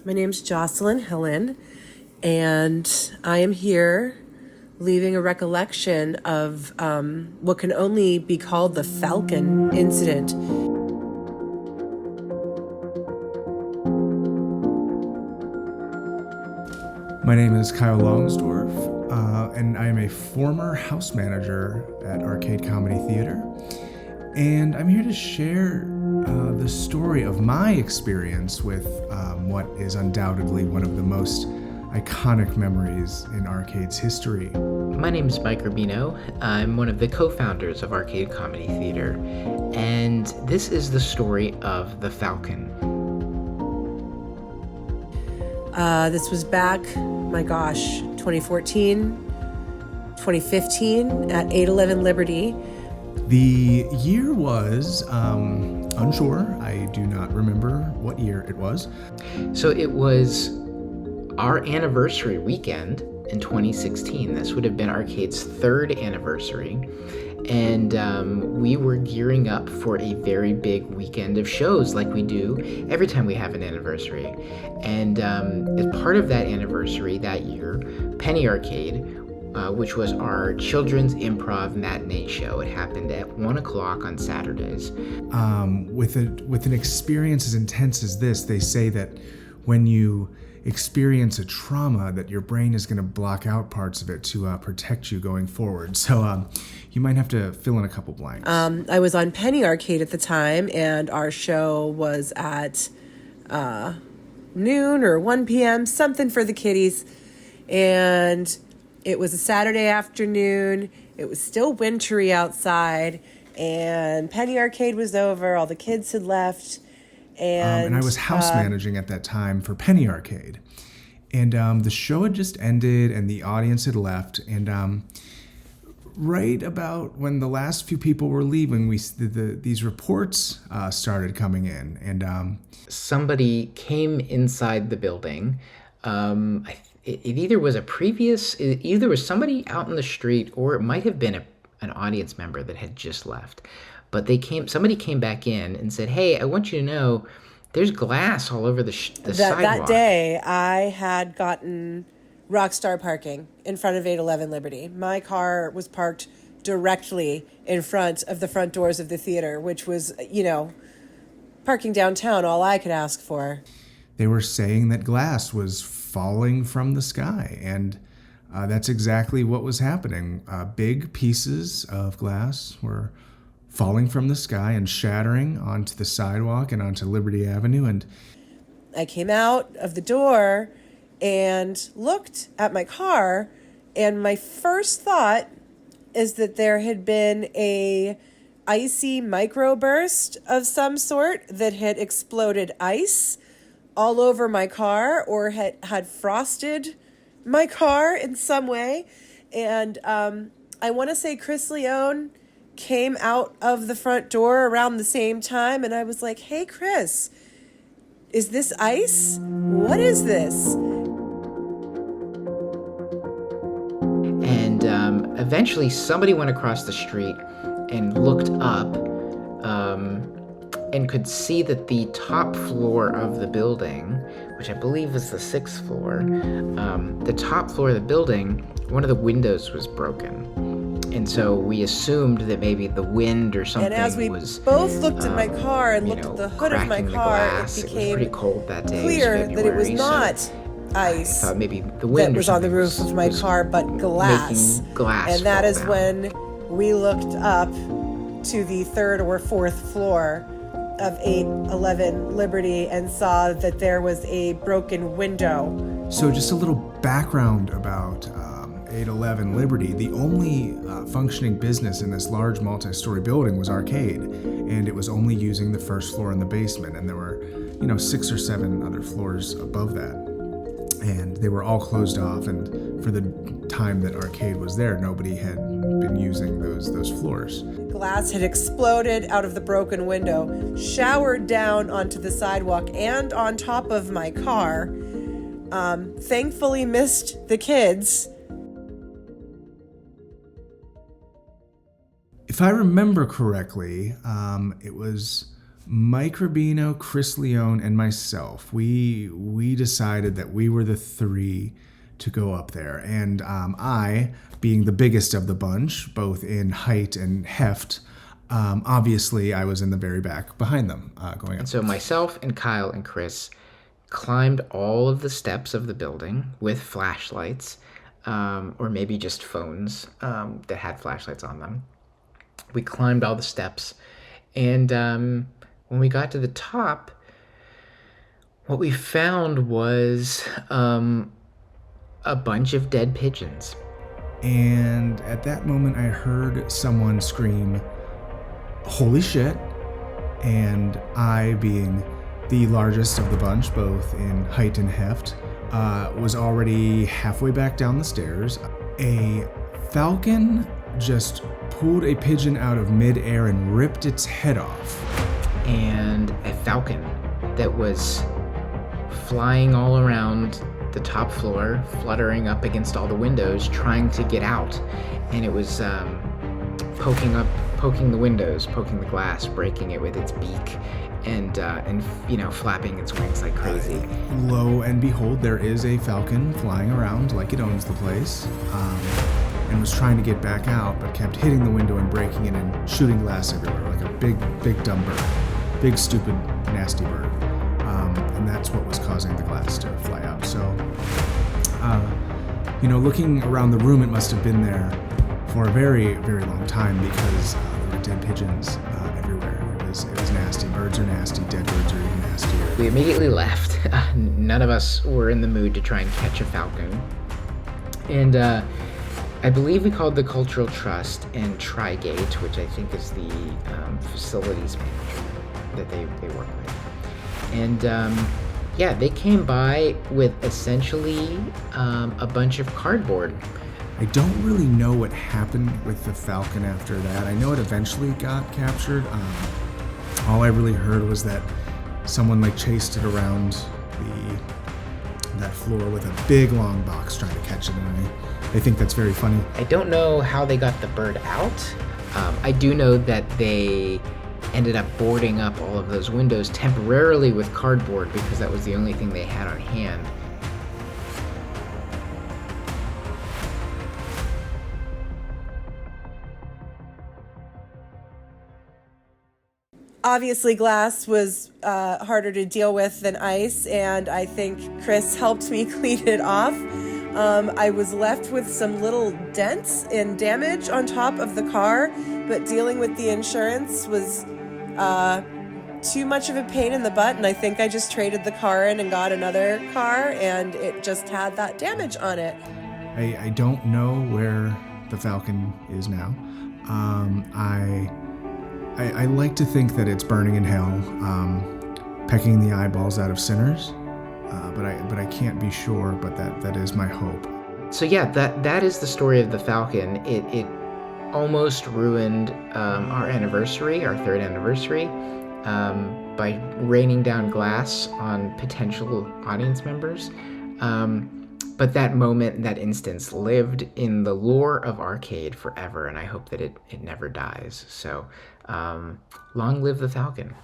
My name's Jocelyn Hillen, and I am here leaving a recollection of what can only be called the Falcon incident. My name is Kyle Longsdorf, and I am a former house manager at Arcade Comedy Theater. And I'm here to share the story of my experience with what is undoubtedly one of the most iconic memories in Arcade's history. My name is Mike Rubino. I'm one of the co-founders of Arcade Comedy Theater, and this is the story of the Falcon. This was back, 2014, 2015 at 811 Liberty. The year was unsure. I do not remember what year it was. So it was our anniversary weekend in 2016. This would have been Arcade's third anniversary. And we were gearing up for a very big weekend of shows like we do every time we have an anniversary. And as part of that anniversary that year, Penny Arcade, which was our children's improv matinee show. It happened at 1 o'clock on Saturdays. With an experience as intense as this, they say that when you experience a trauma, that your brain is going to block out parts of it to protect you going forward. So you might have to fill in a couple blanks. I was on Penny Arcade at the time, and our show was at noon or 1 p.m., something for the kiddies. And it was a Saturday afternoon. It was still wintry outside, and Penny Arcade was over. All the kids had left. And I was house managing at that time for Penny Arcade. And the show had just ended and the audience had left. And right about when the last few people were leaving, these reports started coming in. And somebody came inside the building. It either was either was somebody out in the street, or it might have been an audience member that had just left. But somebody came back in and said, "Hey, I want you to know there's glass all over the sidewalk." That day, I had gotten Rockstar parking in front of 811 Liberty. My car was parked directly in front of the front doors of the theater, which was, parking downtown, all I could ask for. They were saying that glass was falling from the sky, and that's exactly what was happening. Big pieces of glass were falling from the sky and shattering onto the sidewalk and onto Liberty Avenue. And I came out of the door and looked at my car, and my first thought is that there had been a icy microburst of some sort that had exploded ice all over my car, or had frosted my car in some way. And I want to say Chris Leone came out of the front door around the same time, and I was like, "Hey, Chris, is this ice? What is this?" And eventually somebody went across the street and looked up and could see that the top floor of the building, which I believe is the 6th floor, the top floor of the building, one of the windows was broken. And so we assumed that maybe the wind or something was... And as we both looked at my car and looked at the hood of my car, it became pretty cold that day. clear that it was not ice I thought maybe the wind that was on the roof of my car, but glass. Making glass and that fall is down. when we looked up to the 3rd or 4th floor of 811 Liberty and saw that there was a broken window. so just a little background about 811 Liberty. The only functioning business in this large multi-story building was Arcade, and it was only using the first floor and the basement, and there were 6 or 7 other floors above that, and they were all closed off. And for the time that Arcade was there, nobody had been using those floors. Glass had exploded out of the broken window, showered down onto the sidewalk and on top of my car. Thankfully missed the kids. If I remember correctly, it was Mike Rubino, Chris Leone, and myself, we decided that we were the three to go up there. And I, being the biggest of the bunch, both in height and heft, obviously I was in the very back behind them going up. And so myself and Kyle and Chris climbed all of the steps of the building with flashlights, or maybe just phones that had flashlights on them. We climbed all the steps, and when we got to the top, what we found was a bunch of dead pigeons. And at that moment, I heard someone scream, "Holy shit!" And I, being the largest of the bunch, both in height and heft, was already halfway back down the stairs. A falcon just pulled a pigeon out of midair and ripped its head off. And a falcon that was flying all around the top floor, fluttering up against all the windows, trying to get out. And it was poking the windows, poking the glass, breaking it with its beak, and flapping its wings like crazy. Lo and behold, there is a falcon flying around like it owns the place, and was trying to get back out, but kept hitting the window and breaking it and shooting glass everywhere, like a big dumb bird, big stupid nasty bird, and that's what was causing the glass to fly out. So, looking around the room, it must have been there for a very, very long time, because there were dead pigeons everywhere. It was nasty. Birds are nasty. Dead birds are even nastier. We immediately left. None of us were in the mood to try and catch a falcon. And I believe we called the Cultural Trust and Trigate, which I think is the facilities manager that they work with. And they came by with essentially a bunch of cardboard. I don't really know what happened with the falcon after that. I know it eventually got captured. All I really heard was that someone chased it around that floor with a big long box trying to catch it, and I think that's very funny. I don't know how they got the bird out. I do know that they ended up boarding up all of those windows temporarily with cardboard, because that was the only thing they had on hand. Obviously, glass was harder to deal with than ice, and I think Chris helped me clean it off. I was left with some little dents and damage on top of the car, but dealing with the insurance was too much of a pain in the butt, and I think I just traded the car in and got another car, and it just had that damage on it. I don't know where the Falcon is now. I like to think that it's burning in hell, pecking the eyeballs out of sinners, but I can't be sure, but that is my hope. So yeah, that is the story of the Falcon. It almost ruined our anniversary, our third anniversary, by raining down glass on potential audience members. But that moment, that instance, lived in the lore of arcade forever, and I hope that it never dies. So, long live the Falcon.